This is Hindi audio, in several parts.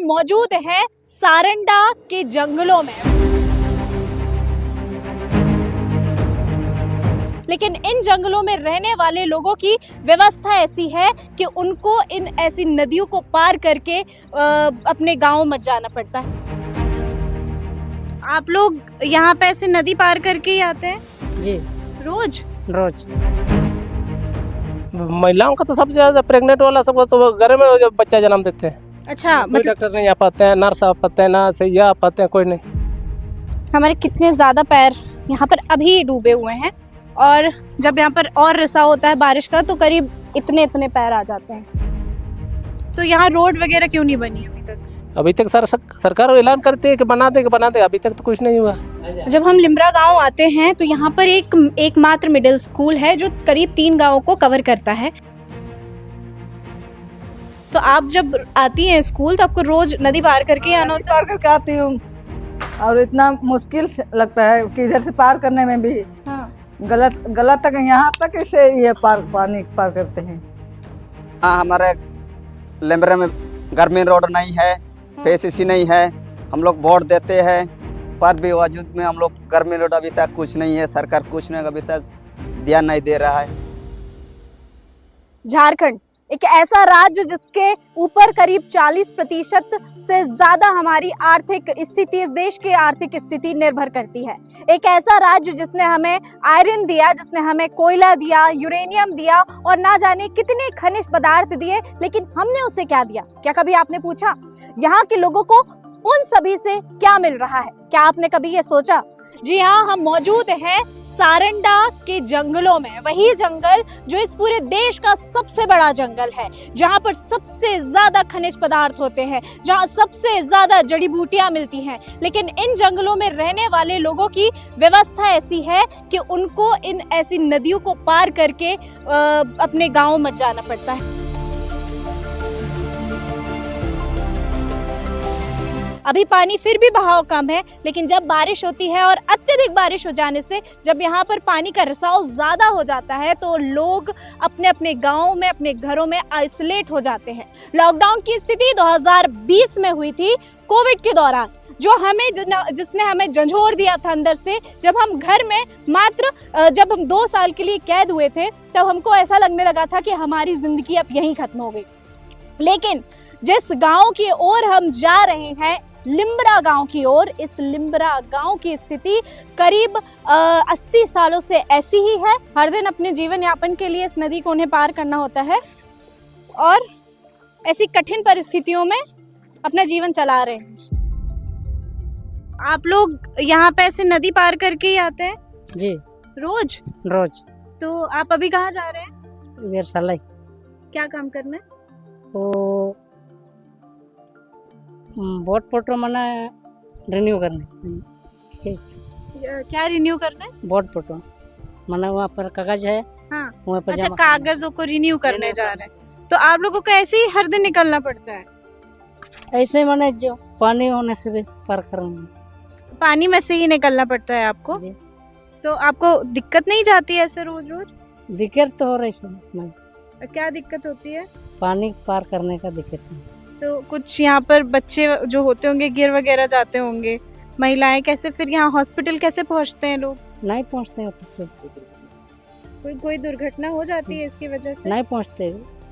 हम मौजूद हैं सारंडा के जंगलों में, लेकिन इन जंगलों में रहने वाले लोगों की व्यवस्था ऐसी है कि उनको इन ऐसी नदियों को पार करके अपने गांव मत जाना पड़ता है। आप लोग यहाँ पे ऐसे नदी पार करके ही आते हैं? जी रोज? रोज। महिलाओं का तो सबसे ज्यादा प्रेग्नेंट वाला सबको तो घर में जब बच्चा जन्म देते हैं। अच्छा, कोई डॉक्टर नहीं आ पाते हैं, नर्स आ पाते हैं, ना सैया आ पाते हैं, कोई नहीं। हमारे कितने ज़्यादा पैर यहाँ पर अभी डूबे हुए हैं, और जब यहाँ पर और रिसाव होता है बारिश का तो करीब इतने इतने पैर आ जाते हैं। तो यहाँ रोड वगैरह क्यों नहीं बनी अभी तक? अभी तक सरकार ऐलान करती है कि बना दे, अभी तक तो कुछ नहीं हुआ। जब हम लिम्बरा गांव आते हैं तो यहाँ पर एकमात्र मिडिल स्कूल है जो करीब 3 गांवों को कवर करता है। तो आप जब आती हैं स्कूल तो आपको रोज नदी पार करके आना होता है? पार करके आती हूँ, और इतना मुश्किल लगता है कि इधर से पार करने में भी। हाँ। गलत तक यहाँ तक इसे ये पानी पार करते हैं। हाँ, हमारे लिम्बरे में ग्रामीण रोड नहीं है, PCC नहीं है। हम लोग वोट देते हैं पर भी बावजूद में हम लोग ग्रामीण रोड अभी तक कुछ नहीं है। सरकार कुछ नहीं अभी तक ध्यान नहीं दे रहा है। झारखंड एक ऐसा राज्य जिसके ऊपर करीब 40% से ज्यादा हमारी आर्थिक स्थिति, इस देश की आर्थिक स्थिति निर्भर करती है। एक ऐसा राज्य जिसने हमें आयरन दिया, जिसने हमें कोयला दिया, यूरेनियम दिया और ना जाने कितने खनिज पदार्थ दिए, लेकिन हमने उसे क्या दिया? क्या कभी आपने पूछा? यहाँ के लोगों को उन सभी से क्या मिल रहा है? क्या आपने कभी ये सोचा? जी हाँ, हम मौजूद हैं सारंडा के जंगलों में, वही जंगल जो इस पूरे देश का सबसे बड़ा जंगल है, जहाँ पर सबसे ज्यादा खनिज पदार्थ होते हैं, जहाँ सबसे ज्यादा जड़ी बूटियां मिलती हैं। लेकिन इन जंगलों में रहने वाले लोगों की व्यवस्था ऐसी है कि उनको इन ऐसी नदियों को पार करके अपने गाँव मत जाना पड़ता है। अभी पानी फिर भी बहाव कम है, लेकिन जब बारिश होती है और अत्यधिक बारिश हो जाने से जब यहाँ पर पानी का रिसाव ज्यादा हो जाता है तो लोग अपने अपने गाँव में, अपने घरों में आइसोलेट हो जाते हैं। लॉकडाउन की स्थिति 2020 में हुई थी, कोविड के दौरान, जिसने हमें झंझोर दिया था अंदर से। जब हम घर में जब हम 2 साल के लिए कैद हुए थे तब हमको ऐसा लगने लगा था कि हमारी जिंदगी अब यहीं खत्म हो गई। लेकिन जिस गांव की ओर हम जा रहे हैं, लिम्बरा गांव की ओर, इस लिम्बरा गांव की स्थिति करीब 80 सालों से ऐसी ही है। हर दिन अपने जीवन यापन के लिए इस नदी को उन्हें पार करना होता है और ऐसी कठिन परिस्थितियों में अपना जीवन चला रहे हैं। आप लोग यहाँ पे ऐसे नदी पार करके ही आते हैं? जी रोज? रोज। तो आप अभी कहाँ जा रहे हैं? इधर सलाई। क्या काम करना है? तो वोट फोटो मना रिन्यू करने। क्या रिन्यू करना है? वोट फोटो मना, वहाँ पर कागज है। हाँ। वहाँ पर अच्छा, कागजों को रिन्यू करने जा रहे हैं। तो आप लोगों को ऐसे ही हर दिन निकलना पड़ता है? ऐसे मने जो पानी होने से भी पार करना, पानी में से ही निकलना पड़ता है आपको? जी। तो आपको दिक्कत नहीं जाती है ऐसे रोज रोज? दिक्कत तो हो रही है। क्या दिक्कत होती है? पानी पार करने का दिक्कत है। तो कुछ यहाँ पर बच्चे जो होते होंगे गिर वगैरह जाते होंगे, महिलाएं कैसे फिर यहाँ हॉस्पिटल कैसे पहुँचते हैं लोग? नहीं पहुँचते हैं तो कोई दुर्घटना हो जाती है इसकी वजह से? नहीं पहुँचते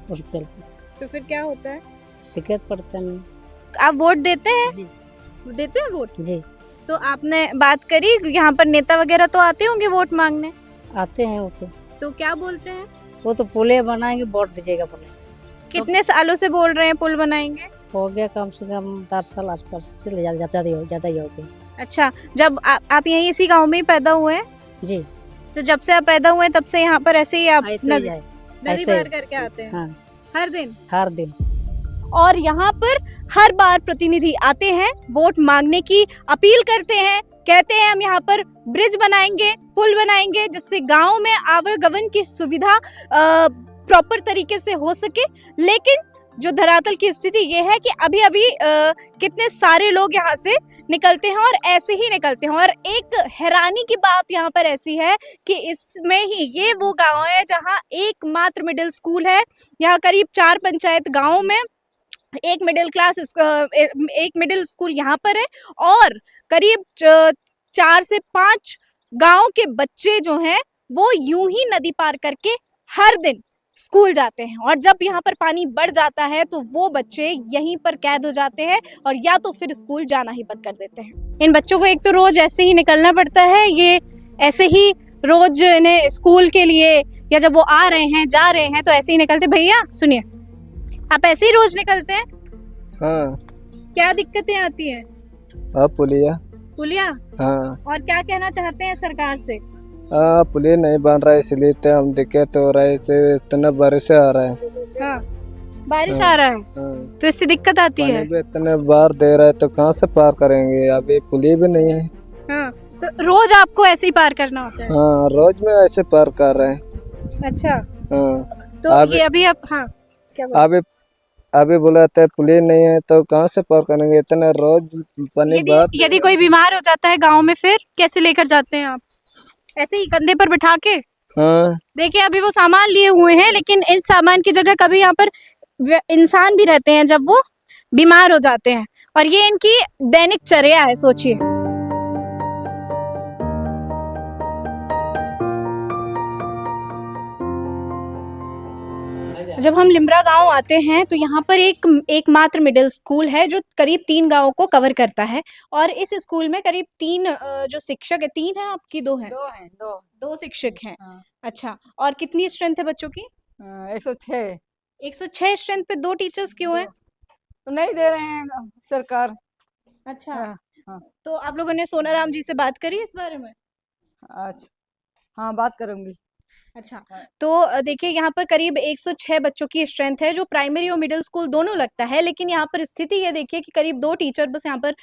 हॉस्पिटल। तो फिर क्या होता है? दिक्कत पड़ता नहीं। आप वोट देते हैं? जी। देते हैं वोट? जी। तो आपने बात करी, यहाँ पर नेता वगैरह तो आते होंगे वोट मांगने? आते हैं वो तो क्या बोलते हैं? वो तो पुले बनाएंगे, वोट दीजिएगा बोले। कितने सालों से बोल रहे हैं पुल बनाएंगे? हो गया कम से कम 10 साल आसपास से, ज्यादा ही हो गया। अच्छा, जब आप यहीं इसी गांव में ही पैदा हुए हैं? जी। तो जब से आप पैदा हुए हैं तब से यहाँ पर ऐसे ही आप नदी पार करके आते हैं? हाँ। हर दिन? हर दिन। और यहाँ पर हर बार प्रतिनिधि आते हैं, वोट मांगने की अपील करते हैं, कहते हैं हम यहाँ पर ब्रिज बनाएंगे, पुल बनाएंगे, जिससे गांव में आवागमन की सुविधा प्रॉपर तरीके से हो सके। लेकिन जो धरातल की स्थिति ये है कि अभी अभी कितने सारे लोग यहाँ से निकलते हैं और ऐसे ही निकलते हैं। और एक हैरानी की बात यहाँ पर ऐसी है कि इसमें ही ये वो गांव है जहाँ एकमात्र मिडिल स्कूल है। यहाँ करीब 4 पंचायत गाँव में एक मिडिल स्कूल यहाँ पर है और करीब 4 से 5 गांव के बच्चे जो हैं वो यूं ही नदी पार करके हर दिन स्कूल जाते हैं। और जब यहाँ पर पानी बढ़ जाता है तो वो बच्चे यहीं पर कैद हो जाते हैं और या तो फिर स्कूल जाना ही बंद कर देते हैं। इन बच्चों को एक तो रोज ऐसे ही निकलना पड़ता है, ये ऐसे ही रोज इन्हें स्कूल के लिए या जब वो आ रहे हैं जा रहे हैं तो ऐसे ही निकलते। भैया सुनिए, आप ऐसे ही रोज निकलते हैं? हाँ। क्या दिक्कतें आती हैं? अब पुलिया। पुलिया? हाँ। और क्या कहना चाहते हैं सरकार से? पुलिया नहीं बन रहा है इसलिए तो हम दिक्कत हो रहा है, इसे इतना बारिश आ रहा है। हाँ, बारिश आ रहा है हाँ। तो इससे दिक्कत आती है। पानी भी इतने बार दे रहा है तो कहाँ से पार करेंगे, अभी पुलिया भी नहीं है। हाँ, तो रोज आपको ऐसे ही पार करना होता है? हाँ, रोज में ऐसे पार कर रहे हैं। अच्छा, हाँ। तो ये अभी आप हाँ क्या बोल अभी बुलाते हैं पुलिस नहीं है तो कहाँ से पार करेंगे, इतना रोज पानी बार। यदि कोई बीमार हो जाता है गांव में फिर कैसे लेकर जाते हैं आप? ऐसे ही कंधे पर बिठा के? हाँ। देखिए अभी वो सामान लिए हुए हैं लेकिन इस सामान की जगह कभी यहाँ पर इंसान भी रहते हैं जब वो बीमार हो जाते हैं और ये इनकी दैनिक चर्या है। सोचिए, जब हम लिम्रा गांव आते हैं तो यहाँ पर एकमात्र मिडिल स्कूल है जो करीब 3 गांवों को कवर करता है और इस स्कूल में करीब 3 जो शिक्षक है, 3 है आपकी 2 है? 2 शिक्षक हैं। हाँ। अच्छा, और कितनी स्ट्रेंथ है बच्चों की? 106। 106 स्ट्रेंथ पे 2 टीचर्स क्यों हैं? तो नहीं दे रहे हैं सरकार। अच्छा, हाँ। तो आप लोगों ने सोनाराम जी से बात करी इस बारे में? अच्छा, हाँ बात करूंगी। अच्छा, तो देखिए यहाँ पर करीब 106 बच्चों की स्ट्रेंथ है जो प्राइमरी और मिडिल स्कूल दोनों लगता है, लेकिन यहाँ पर स्थिति ये देखिए कि करीब 2 टीचर बस यहाँ पर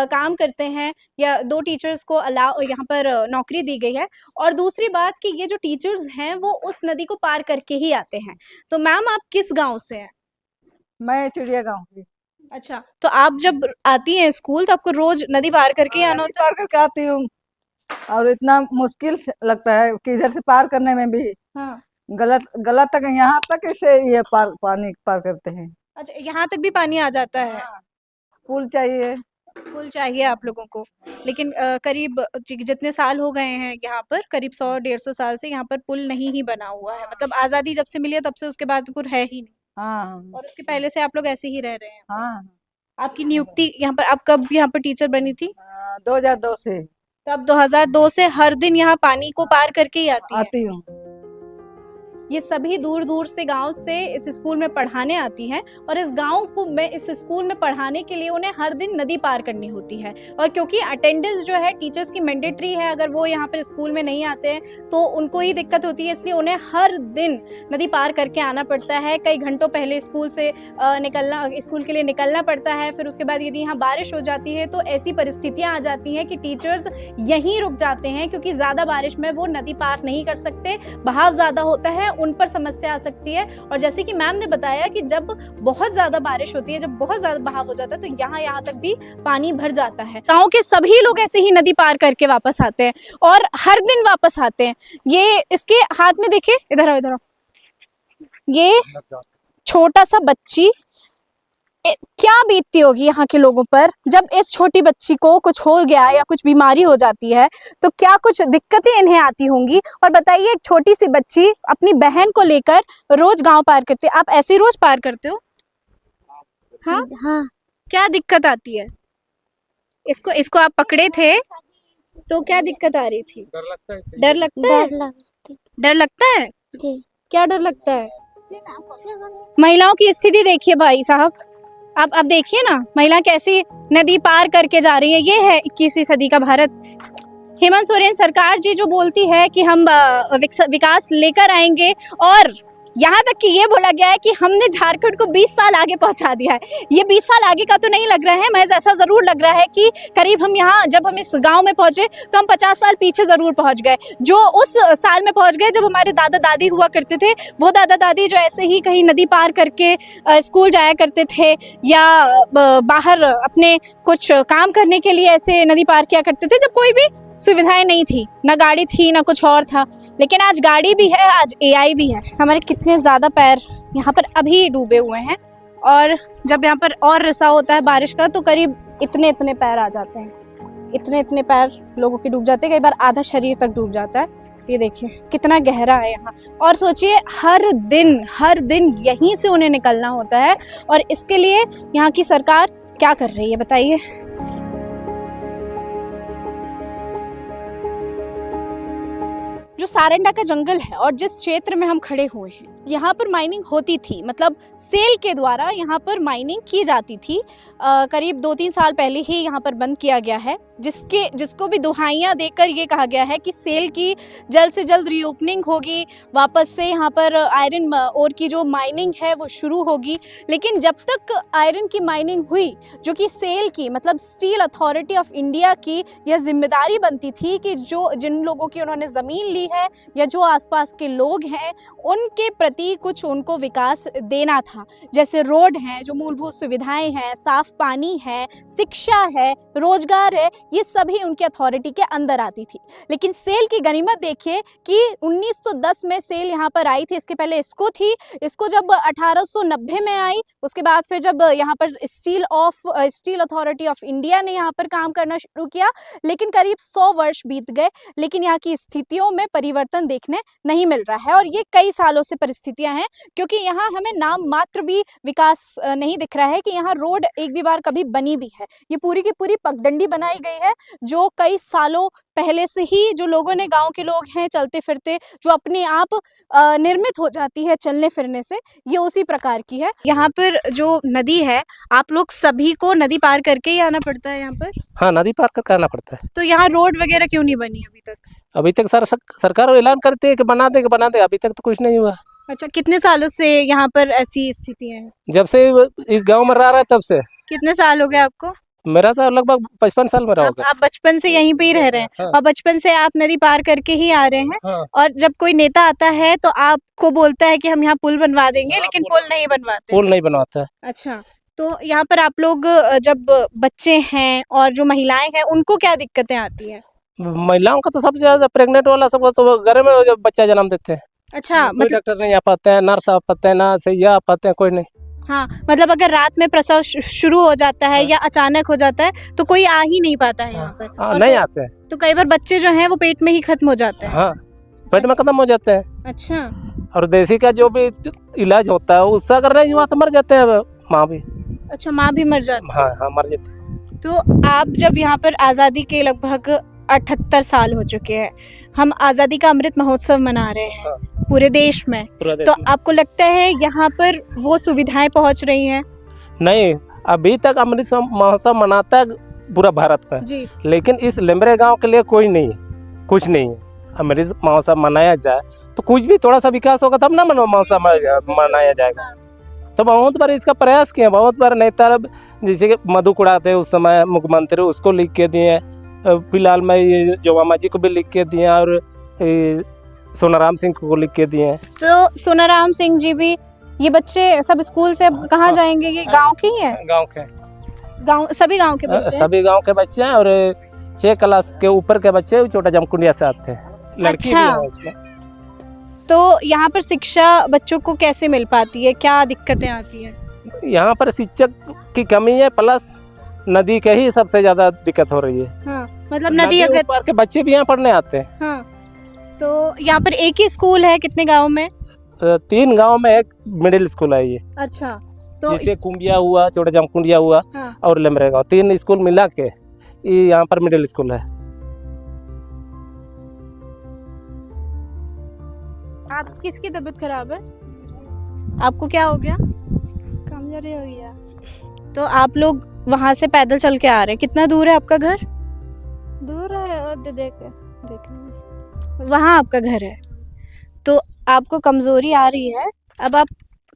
काम करते हैं या 2 टीचर्स को अलाउ यहाँ पर नौकरी दी गई है। और दूसरी बात कि ये जो टीचर्स हैं वो उस नदी को पार करके ही आते हैं। तो मैम आप किस गाँव से हैं? मैं चिड़िया गाँव की। अच्छा, तो आप जब आती हैं स्कूल तो आपको रोज नदी पार करके ही आना होता है? पार करके आती हूँ और इतना मुश्किल लगता है कि इधर से पार करने में भी हाँ। गलत तक यहाँ तक से ये पानी पार करते हैं। अच्छा, यहाँ तक भी पानी आ जाता है? पुल चाहिए। पुल चाहिए आप लोगों को, लेकिन करीब जितने साल हो गए हैं यहाँ पर करीब 100-150 साल से यहाँ पर पुल नहीं ही बना हुआ है। मतलब आज़ादी जब से मिली है तब से उसके बाद पुल है ही नहीं। हाँ। और उसके पहले से आप लोग ऐसे ही रह रहे हैं? हाँ। आपकी नियुक्ति यहाँ पर, आप कब यहाँ पर टीचर बनी थी? 2002 से। तब 2002 से हर दिन यहाँ पानी को पार करके ही आती हूँ। ये सभी दूर दूर से गांव से इस स्कूल में पढ़ाने आती हैं और इस स्कूल में पढ़ाने के लिए उन्हें हर दिन नदी पार करनी होती है। और क्योंकि अटेंडेंस जो है टीचर्स की मैंडेटरी है, अगर वो यहाँ पर स्कूल में नहीं आते हैं तो उनको ही दिक्कत होती है, इसलिए उन्हें हर दिन नदी पार करके आना पड़ता है। कई घंटों पहले स्कूल के लिए निकलना पड़ता है। फिर उसके बाद यदि यहाँ बारिश हो जाती है तो ऐसी परिस्थितियाँ आ जाती हैं कि टीचर्स यहीं रुक जाते हैं क्योंकि ज़्यादा बारिश में वो नदी पार नहीं कर सकते, बहाव ज़्यादा होता है, उन पर समस्या आ सकती है। और जैसे कि मैम ने बताया कि जब बहुत ज्यादा बारिश होती है, जब बहुत ज्यादा बहाव हो जाता है तो यहाँ तक भी पानी भर जाता है। गांव के सभी लोग ऐसे ही नदी पार करके वापस आते हैं और हर दिन वापस आते हैं। ये इसके हाथ में देखिए, इधर आओ, ये छोटा सा बच्ची, क्या बीतती होगी यहाँ के लोगों पर जब इस छोटी बच्ची को कुछ हो गया या कुछ बीमारी हो जाती है तो क्या कुछ दिक्कतें इन्हें आती होंगी। और बताइए, एक छोटी सी बच्ची अपनी बहन को लेकर रोज गांव पार करती है। आप ऐसे रोज पार करते हो? हाँ हाँ। क्या दिक्कत आती है? इसको आप पकड़े थे तो क्या दिक्कत आ रही थी? डर लगता है? डर लगता है जी। क्या डर लगता है? महिलाओं की स्थिति देखिए भाई साहब, आप देखिए ना, महिला कैसी नदी पार करके जा रही है। ये है 21वीं सदी का भारत। हेमंत सोरेन सरकार जी जो बोलती है कि हम विकास लेकर आएंगे और यहाँ तक कि ये बोला गया है कि हमने झारखंड को 20 साल आगे पहुंचा दिया है। ये 20 साल आगे का तो नहीं लग रहा है, महज ऐसा जरूर लग रहा है कि करीब जब हम इस गांव में पहुंचे तो हम 50 साल पीछे जरूर पहुंच गए। जो उस साल में पहुंच गए जब हमारे दादा दादी हुआ करते थे, वो दादा दादी जो ऐसे ही कहीं नदी पार करके स्कूल जाया करते थे या बाहर अपने कुछ काम करने के लिए ऐसे नदी पार किया करते थे जब कोई भी सुविधाएं नहीं थी, ना गाड़ी थी ना कुछ और था। लेकिन आज गाड़ी भी है, आज AI भी है। हमारे कितने ज़्यादा पैर यहाँ पर अभी डूबे हुए हैं और जब यहाँ पर और रिसाव होता है बारिश का तो करीब इतने इतने पैर आ जाते हैं, इतने इतने पैर लोगों के डूब जाते हैं, कई बार आधा शरीर तक डूब जाता है। ये देखिए कितना गहरा है यहाँ। और सोचिए हर दिन यहीं से उन्हें निकलना होता है, और इसके लिए यहाँ की सरकार क्या कर रही है बताइए। जो सारंडा का जंगल है और जिस क्षेत्र में हम खड़े हुए हैं, यहाँ पर माइनिंग होती थी, मतलब सेल के द्वारा यहाँ पर माइनिंग की जाती थी। करीब 2-3 साल पहले ही यहाँ पर बंद किया गया है, जिसको भी दुहाइयाँ देकर ये कहा गया है कि सेल की जल्द से जल्द रीओपनिंग होगी, वापस से यहाँ पर आयरन ओर की जो माइनिंग है वो शुरू होगी। लेकिन जब तक आयरन की माइनिंग हुई, जो कि सेल की मतलब स्टील अथॉरिटी ऑफ इंडिया की यह जिम्मेदारी बनती थी कि जिन लोगों की उन्होंने ज़मीन ली है या जो आसपास के लोग हैं उनके प्रति कुछ उनको विकास देना था, जैसे रोड हैं, जो मूलभूत सुविधाएं हैं, साफ पानी है, शिक्षा है, रोजगार है, ये सभी उनके अथॉरिटी के अंदर आती थी। लेकिन सेल की गनीमत देखिए कि 1910 में सेल यहाँ पर आई थी, इसके पहले इसको थी, इसको जब 1890 में आई, उसके बाद फिर जब यहाँ पर स्टील अथॉरिटी ऑफ इंडिया ने यहाँ पर काम करना शुरू किया, लेकिन करीब 100 वर्ष बीत गए, लेकिन यहाँ की स्थितियों में परिवर्तन देखने नहीं मिल रहा है। और ये कई सालों से परिस्थितियां हैं, क्योंकि यहाँ हमें नाम मात्र भी विकास नहीं दिख रहा है कि यहाँ रोड एक भी बार कभी बनी भी है। ये पूरी की पूरी पगडंडी बनाई गई है, जो कई सालों पहले से ही जो लोगों ने, गांव के लोग हैं चलते फिरते, जो अपने आप निर्मित हो जाती है चलने फिरने से, ये उसी प्रकार की है। यहाँ पर जो नदी है, आप लोग सभी को नदी पार करके ही आना पड़ता है यहाँ पर? हाँ, नदी पार करके आना पड़ता है। तो यहाँ रोड वगैरह क्यों नहीं बनी अभी तक? अभी तक सरकार ऐलान करती है कि बना दे, अभी तक तो कुछ नहीं हुआ। अच्छा, कितने सालों से यहाँ पर ऐसी स्थितियाँ हैं? जब से इस गांव में रह रहा है तब से। कितने साल हो गए आपको? मेरा तो लगभग 55 साल में रहा होगा। आप बचपन से यहीं पे ही रह रहे हैं? हाँ। और बचपन से आप नदी पार करके ही आ रहे हैं? हाँ। और जब कोई नेता आता है तो आपको बोलता है कि हम यहाँ पुल बनवा देंगे, लेकिन पुल नहीं बनवाते? पुल नहीं बनवाता है। अच्छा, तो यहाँ पर आप लोग जब बच्चे हैं और जो महिलाएं हैं, उनको क्या दिक्कतें आती है? महिलाओं का तो सबसे ज्यादा प्रेग्नेंट वाला सब तो घर में जब बच्चा जन्म देते हैं। अच्छा, कोई मतलब डॉक्टर नहीं आ पाते हैं, नर्स आ पाते हैं, ना सैया आ पाते हैं, कोई नहीं। हाँ, मतलब अगर रात में प्रसव शुरू हो जाता है या अचानक हो जाता है तो कोई आ ही नहीं पाता है यहाँ पर। और नहीं आते हैं। तो कई बार बच्चे जो हैं वो पेट में ही खत्म हो जाते हैं। हाँ, पेट में खत्म हो जाते हैं। अच्छा, और देसी का जो भी इलाज होता है उससे अगर नहीं हुआ तो मर जाते हैं माँ भी। अच्छा, माँ भी मर जाती है? हाँ, मर जाते हैं। तो आप जब यहाँ पर आज़ादी के लगभग 78 साल हो चुके हैं, हम आज़ादी का अमृत महोत्सव मना रहे हैं पूरे देश में, तो आपको लगता है यहाँ पर वो सुविधाएं पहुँच रही हैं? नहीं, अभी तक अमृत महोत्सव मनाता है पूरा भारत में जी, लेकिन इस लेमरे गांव के लिए कोई नहीं है, कुछ नहीं है। अमृत महोत्सव मनाया जाए तो कुछ भी थोड़ा सा विकास होगा तब ना महोत्सव मनाया जाएगा। तो बहुत बार इसका प्रयास किया, बहुत बार नेता जैसे कि मधु कुड़ाते उस समय मुख्यमंत्री, उसको लिख के दिए, फिलहाल में ये जोवामा जी को भी लिख के दिए और सोनाराम सिंह को लिख के दिए। तो सोनाराम सिंह जी भी, ये बच्चे सब स्कूल से अब कहाँ जाएंगे? ये गांव के ही हैं? सभी गांव के बच्चे? सभी गांव के बच्चे हैं और 6 क्लास के ऊपर के बच्चे छोटा जमकुंडिया से आते हैं, लड़की भी है उसमें। तो यहाँ पर शिक्षा बच्चों को कैसे मिल पाती है, क्या दिक्कतें आती है? यहाँ पर शिक्षक की कमी है, प्लस नदी के ही सबसे ज्यादा दिक्कत हो रही है। हाँ, मतलब नदी अगर ऊपर के बच्चे भी यहाँ पढ़ने आते हैं। हाँ, तो यहाँ पर एक ही स्कूल है कितने गाँव में? 3 गांव में एक मिडिल स्कूल है ये। अच्छा, तो जैसे कुंबिया हुआ, छोटा जमकुंडिया हुआ, हाँ। और लेमरे गाँव, 3 स्कूल मिला के ये यहाँ पर मिडिल स्कूल है। आप किसकी तबीयत खराब है? आपको क्या हो गया? कमजोरी हो गया। तो आप लोग वहाँ से पैदल चल के आ रहे हैं, कितना दूर है आपका घर? दूर है और देखने वहाँ आपका घर है, तो आपको कमजोरी आ रही है, अब आप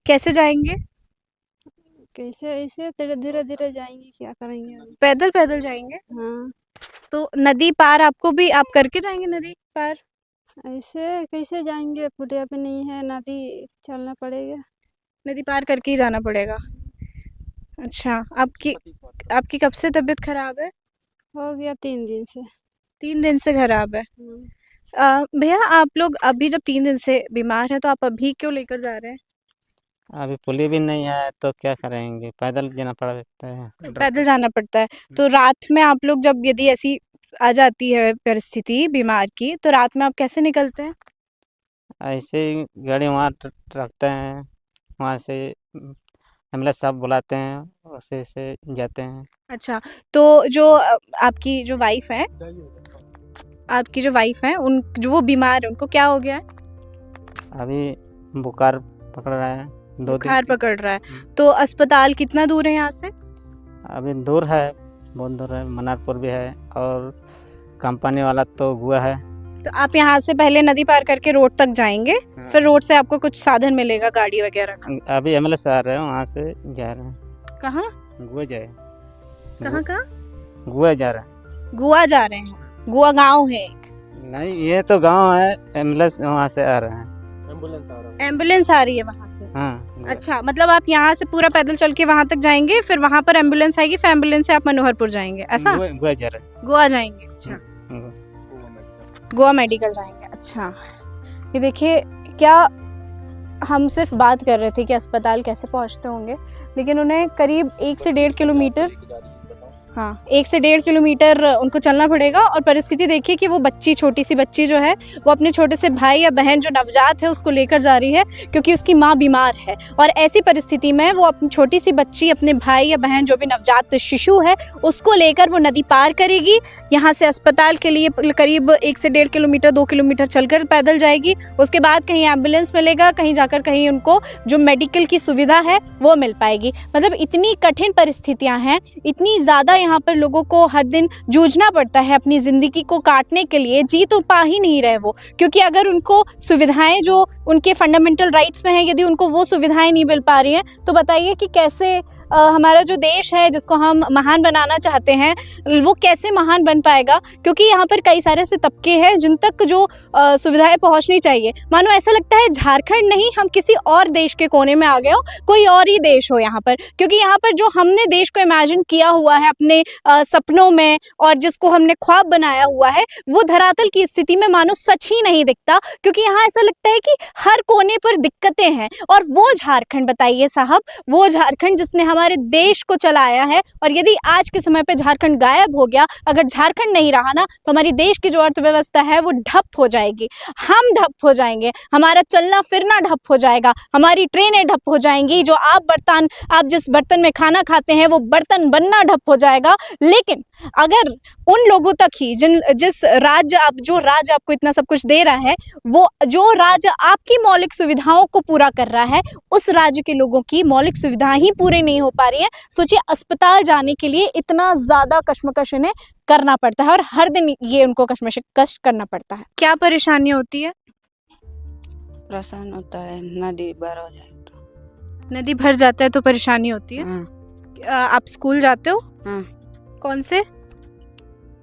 कैसे जाएंगे? कैसे ऐसे धीरे धीरे जाएंगे, क्या करेंगे? पैदल पैदल जाएंगे? हाँ, तो नदी पार आपको भी, आप करके जाएंगे नदी पार? ऐसे कैसे जाएंगे? पुलिया पे नहीं है, नदी चलना पड़ेगा। नदी पार करके ही जाना पड़ेगा। अच्छा, आपकी कब से तबीयत खराब है? हो गया 3 दिन से। 3 दिन से खराब है। भैया, आप लोग अभी जब 3 दिन से बीमार हैं तो आप अभी क्यों लेकर जा रहे हैं? अभी पुलिया भी नहीं है तो क्या करेंगे, पैदल जाना पड़ता है। पैदल जाना पड़ता है। तो रात में आप लोग जब यदि ऐसी आ जाती है परिस्थिति बीमार की, तो रात में आप कैसे निकलते हैं? ऐसे ही गाड़ी वहाँ रखते हैं, वहाँ से एम्बुलेंस साहब बुलाते हैं, उसे से जाते हैं। अच्छा, तो जो आपकी जो वाइफ है, उन जो वो बीमार है, उनको क्या हो गया है? अभी बुखार पकड़ रहा है, 2 दिन बुखार पकड़ रहा है। तो अस्पताल कितना दूर है यहाँ से? अभी दूर है, बहुत दूर है। मनारपुर भी है और कंपनी वाला तो गुआ है। तो आप यहाँ से पहले नदी पार करके रोड तक जाएंगे, फिर रोड से आपको कुछ साधन मिलेगा गाड़ी वगैरह का? अभी एम्बुलेंस आ रहे हैं, वहाँ से जा रहे हैं। कहाँ गुआ जाए, कहाँ कहाँ? गुआ जा रहे हैं। गोवा जा रहे हैं। गोवा गांव है एक। नहीं, ये तो गांव है, एम्बुलेंस वहाँ से आ रहे हैं। एम्बुलेंस आ रही है वहाँ से? हाँ, गुआ। अच्छा, मतलब आप यहाँ से पूरा पैदल चल के वहाँ तक जाएंगे, फिर वहाँ पर एम्बुलेंस आएगी, फिर एम्बुलेंस से आप मनोहरपुर जाएंगे, ऐसा? गुआ जा रहे हैं। गोवा जाएंगे। अच्छा, गुआ। गोवा मेडिकल जाएंगे। अच्छा, ये देखिए, क्या हम सिर्फ बात कर रहे थे कि अस्पताल कैसे पहुंचते होंगे, लेकिन उन्हें करीब 1 से 1.5 किलोमीटर, हाँ 1 से 1.5 किलोमीटर उनको चलना पड़ेगा। और परिस्थिति देखिए कि वो बच्ची, छोटी सी बच्ची जो है, वो अपने छोटे से भाई या बहन जो नवजात है उसको लेकर जा रही है, क्योंकि उसकी माँ बीमार है। और ऐसी परिस्थिति में वो अपनी छोटी सी बच्ची, अपने भाई या बहन जो भी नवजात शिशु है, उसको लेकर वो नदी पार करेगी। यहाँ से अस्पताल के लिए करीब 1 से 1.5 किलोमीटर, 2 किलोमीटर चलकर पैदल जाएगी। उसके बाद कहीं एम्बुलेंस मिलेगा, कहीं जाकर कहीं उनको जो मेडिकल की सुविधा है वो मिल पाएगी। मतलब इतनी कठिन परिस्थितियाँ हैं, इतनी ज़्यादा यहाँ पर लोगों को हर दिन जूझना पड़ता है अपनी ज़िंदगी को काटने के लिए। जी तो पा ही नहीं रहे वो, क्योंकि अगर उनको सुविधाएं जो उनके फंडामेंटल राइट्स में हैं, यदि उनको वो सुविधाएं नहीं मिल पा रही हैं, तो बताइए कि कैसे हमारा जो देश है जिसको हम महान बनाना चाहते हैं, वो कैसे महान बन पाएगा? क्योंकि यहाँ पर कई सारे ऐसे तबके हैं जिन तक जो सुविधाएं पहुँचनी चाहिए, मानो ऐसा लगता है झारखंड नहीं, हम किसी और देश के कोने में आ गए हो, कोई और ही देश हो यहाँ पर। क्योंकि यहाँ पर जो हमने देश को इमेजिन किया हुआ है अपने सपनों में, और जिसको हमने ख्वाब बनाया हुआ है, वो धरातल की स्थिति में मानो सच ही नहीं दिखता। क्योंकि यहाँ ऐसा लगता है कि हर कोने पर दिक्कतें हैं। और वो झारखंड, बताइए साहब, वो झारखंड जिसने हमारे देश को चलाया है, और यदि आज के समय पे झारखंड गायब हो गया, अगर झारखंड नहीं रहा ना, तो हमारी देश की जो अर्थव्यवस्था है वो ठप हो जाएगी, हम ठप हो जाएंगे, हमारा चलना फिरना ठप हो जाएगा, हमारी ट्रेनें ठप हो जाएंगी, जो आप जिस बर्तन में खाना खाते हैं वो बर्तन बनना ठप हो जाएगा। लेकिन अगर उन लोगों तक ही जो राज्य आपको इतना सब कुछ दे रहा है, वो जो राज्य आपकी मौलिक सुविधाओं को पूरा कर रहा है, उस राज्य के लोगों की मौलिक सुविधाएं ही पूरी नहीं हो पा रही है। सोचिए, अस्पताल जाने के लिए इतना ज्यादा कश्मकश इन्हें करना पड़ता है, और हर दिन ये उनको कष्ट करना पड़ता है। क्या परेशानी होती है? परेशान होता है, नदी भर हो जाए तो। नदी भर जाता है तो परेशानी होती है। हाँ, आप स्कूल जाते हो? हाँ, कौन से?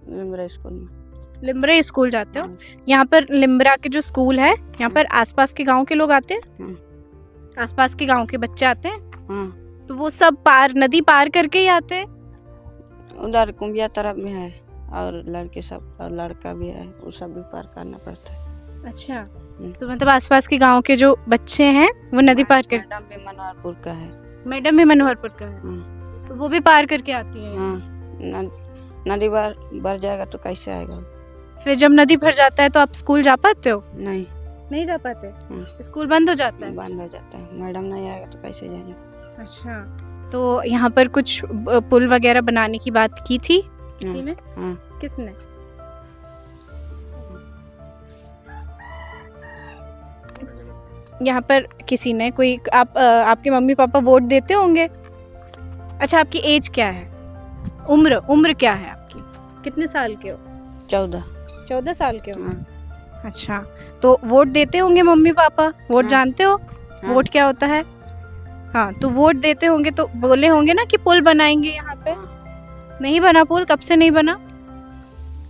लिम्बरा स्कूल में। लिम्बरे स्कूल जाते हो? हाँ, यहाँ पर लिम्बरा के जो स्कूल है, यहाँ पर आसपास के गांव के लोग आते हैं? हाँ। आसपास के गांव के बच्चे आते हैं? हाँ, तो वो सब नदी पार करके ही आते हैं? उधर कुंभिया तरफ में है, और लड़के सब और लड़का भी है, वो सब भी पार करना पड़ता है। अच्छा, तो मतलब आसपास के गांव के जो बच्चे हैं वो नदी पार कर। मैडम भी मनोहरपुर का है। मैडम भी मनोहरपुर का है, हाँ, तो वो भी पार करके आती है। हाँ, नदी भर जाएगा तो कैसे आएगा? फिर जब नदी भर जाता है तो आप स्कूल जा पाते हो? नहीं, नहीं जा पाते? हाँ। स्कूल बंद हो जाता है? बंद हो जाता है, मैडम नहीं आएगा तो कैसे जाएंगे? अच्छा, तो यहाँ पर कुछ पुल वगैरह बनाने की बात की थी किसी ने? हाँ, किसने? यहाँ पर किसी ने, कोई आपके मम्मी पापा वोट देते होंगे? अच्छा, आपकी एज क्या है? उम्र क्या है आपकी? कितने साल के हो? 14 साल के हो? हाँ, अच्छा, तो वोट देते होंगे मम्मी पापा? वोट हाँ। जानते हो? हाँ। वोट क्या होता है? हाँ, तो वोट देते होंगे तो बोले होंगे ना कि पुल बनाएंगे यहाँ पे। नहीं बना पुल? कब से नहीं बना?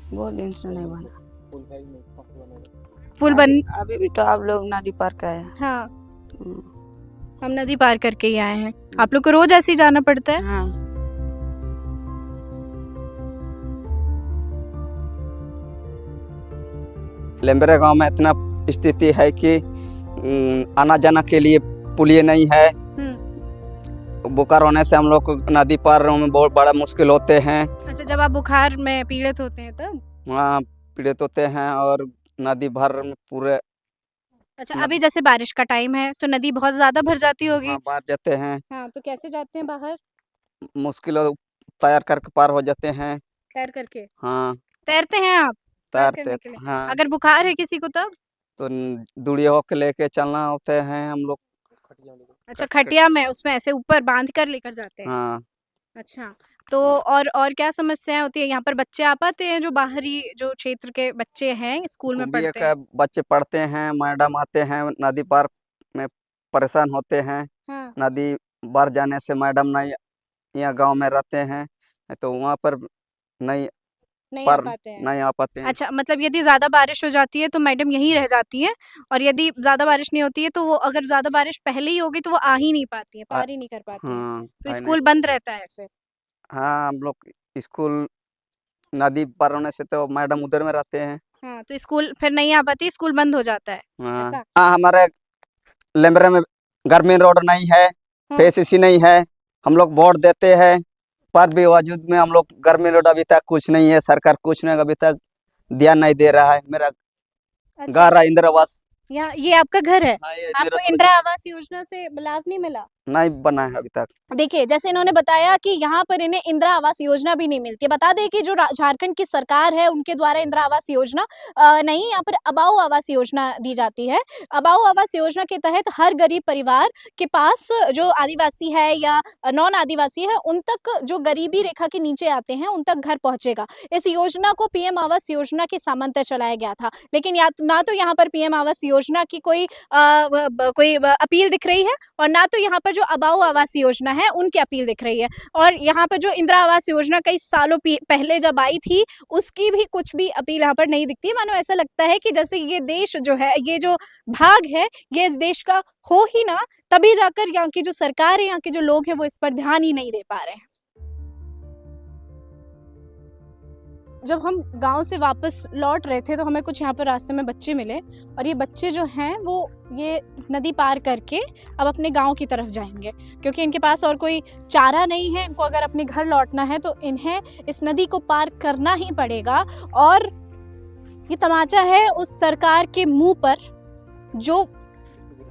बहुत दिन से नहीं बना। पुल बन अभी भी तो आप लोग नदी पार का है। हाँ, हम्म, हम नदी पार करके ही आए हैं। आप लोग को रोज ऐसे ही जाना पड़ता है? हाँ, लेम्बरा गांव में इतना स्थिति है कि आना जाना के लिए पुलिया नहीं है, बुखार होने से हम लोग को नदी पार में बहुत बड़ा मुश्किल होते हैं। अच्छा, जब आप बुखार में पीड़ित होते हैं तब? वहाँ पीड़ित होते हैं और नदी भर में पूरे अच्छा, अभी जैसे बारिश का टाइम है तो नदी बहुत ज़्यादा भर जाती होगी। वहाँ बाहर जाते हैं, हाँ, तो कैसे जाते हैं बाहर? मुश्किल तैयार करके पार हो जाते हैं। तैर करके? हाँ, तैरते हैं आप पार तैरते करने के लिए? हाँ, अगर बुखार है किसी को तब? तो दूरिया होके लेके चलना होते हैं हम लोग। अच्छा, खटिया में उसमें ऐसे ऊपर बांध कर लेकर जाते हैं। हाँ, अच्छा, तो और क्या समस्याएँ होती है? यहाँ पर बच्चे आ पाते हैं जो बाहरी जो क्षेत्र के बच्चे हैं, स्कूल में कुंभिया पढ़ते का हैं? बच्चे पढ़ते हैं, मैडम आते हैं नदी पार में परेशान होते हैं। हाँ, नदी पार जाने से मैडम नहीं यहाँ गांव में रहते हैं, तो वहाँ पर नहीं नहीं आ पार पाते हैं। नहीं आ पाते हैं। अच्छा, मतलब यदि ज़्यादा बारिश हो जाती है तो मैडम यहीं रह जाती हैं और यदि ज़्यादा बारिश नहीं होती है तो वो अगर ज़्यादा बारिश पहले ही होगी तो वो आ ही नहीं पाती हैं, आ- पार ही नहीं कर पाती हैं। हाँ, तो है नहीं। स्कूल बंद रहता है फिर? हाँ, हम लोग स्कूल नदी पार होने से तो मैडम उधर में रहते हैं। हाँ, तो स्कूल फिर नहीं आ पाती, स्कूल बंद हो जाता है, हाँ, ऐसा? हाँ, हमारे लेमरे में ग्रामीण रोड नहीं है, हाँ। PCC नहीं है। हम लोग वोट देते हैं, पर भी बावजूद में हम लोग ग्रामीण रोड अभी तक कुछ नहीं है। सरकार कुछ नहीं अभी तक ध्यान नहीं दे रहा है। मेरा अच्छा, घर है इंदिरा आवास, यहाँ ये आपका घर है? हाँ, ये आपको मेरा इंदिरा आवास योजना से लाभ नहीं मिला? नहीं बना है अभी तक। देखिए, जैसे इन्होंने बताया कि यहाँ पर इन्हें इंदिरा आवास योजना भी नहीं मिलती है। बता दें कि जो झारखंड की सरकार है उनके द्वारा इंदिरा आवास योजना नहीं, यहाँ पर अबाऊ आवास योजना दी जाती है। अबाऊ आवास योजना के तहत हर गरीब परिवार के पास जो आदिवासी है या नॉन आदिवासी है उन तक जो गरीबी रेखा के नीचे आते हैं उन तक घर पहुंचेगा। इस योजना को पीएम आवास योजना के सामंतर चलाया गया था, लेकिन ना तो यहाँ पर पीएम आवास योजना की कोई अपील दिख रही है और ना तो यहाँ पर जो अबाऊ आवास योजना है उनकी अपील दिख रही है। और यहाँ पर जो इंदिरा आवास योजना कई सालों पहले जब आई थी उसकी भी कुछ भी अपील यहाँ पर नहीं दिखती है। मानो ऐसा लगता है कि जैसे ये देश जो है, ये जो भाग है, ये इस देश का हो ही ना, तभी जाकर यहाँ की जो सरकार है, यहाँ के जो लोग हैं वो इस पर ध्यान ही नहीं दे पा रहे हैं। जब हम गांव से वापस लौट रहे थे तो हमें कुछ यहाँ पर रास्ते में बच्चे मिले और ये बच्चे जो हैं वो ये नदी पार करके अब अपने गांव की तरफ जाएंगे, क्योंकि इनके पास और कोई चारा नहीं है। इनको अगर अपने घर लौटना है तो इन्हें इस नदी को पार करना ही पड़ेगा। और ये तमाचा है उस सरकार के मुंह पर जो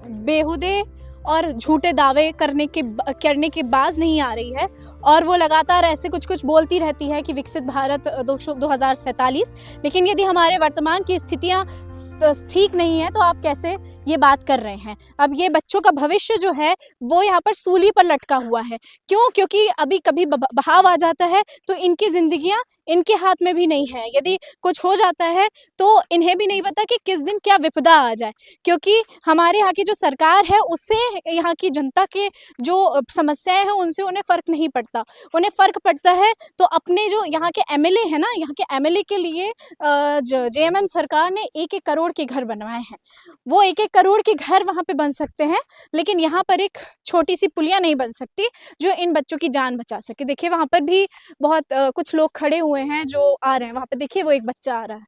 बेहुदे और झूठे दावे करने के बाज नहीं आ रही है और वो लगातार ऐसे कुछ कुछ बोलती रहती है कि विकसित भारत 2047, लेकिन यदि हमारे वर्तमान की स्थितियां ठीक नहीं है तो आप कैसे ये बात कर रहे हैं। अब ये बच्चों का भविष्य जो है वो यहाँ पर सूली पर लटका हुआ है। क्यों? क्योंकि अभी कभी बहाव आ जाता है तो इनकी जिंदगियां इनके हाथ में भी नहीं है। यदि कुछ हो जाता है तो इन्हें भी नहीं पता कि किस दिन क्या विपदा आ जाए, क्योंकि हमारे यहाँ की जो सरकार है उससे यहाँ की जनता के जो समस्याएं हैं उनसे उन्हें फ़र्क नहीं पड़ता। उन्हें फ़र्क पड़ता है तो अपने जो यहाँ के एमएलए हैं ना, यहाँ के एमएलए के लिए जेएमएम सरकार ने 1-1 करोड़ के घर बनवाए हैं। वो 1-1 करोड़ के घर वहाँ पे बन सकते हैं, लेकिन यहाँ पर एक छोटी सी पुलिया नहीं बन सकती जो इन बच्चों की जान बचा सके। देखिए वहाँ पर भी बहुत कुछ लोग खड़े हुए हैं जो आ रहे हैं। वहाँ पे देखिए वो एक बच्चा आ रहा है।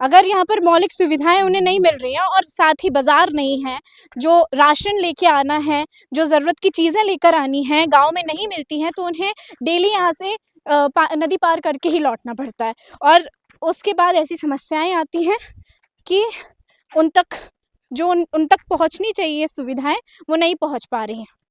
अगर यहाँ पर मौलिक सुविधाएं उन्हें नहीं मिल रही हैं और साथ ही बाजार नहीं है, जो राशन लेके आना है, जो ज़रूरत की चीज़ें लेकर आनी हैं गांव में नहीं मिलती हैं, तो उन्हें डेली यहाँ से नदी पार करके ही लौटना पड़ता है। और उसके बाद ऐसी समस्याएं आती हैं कि उन तक जो उन तक पहुँचनी चाहिए सुविधाएं वो नहीं पहुँच पा रही हैं।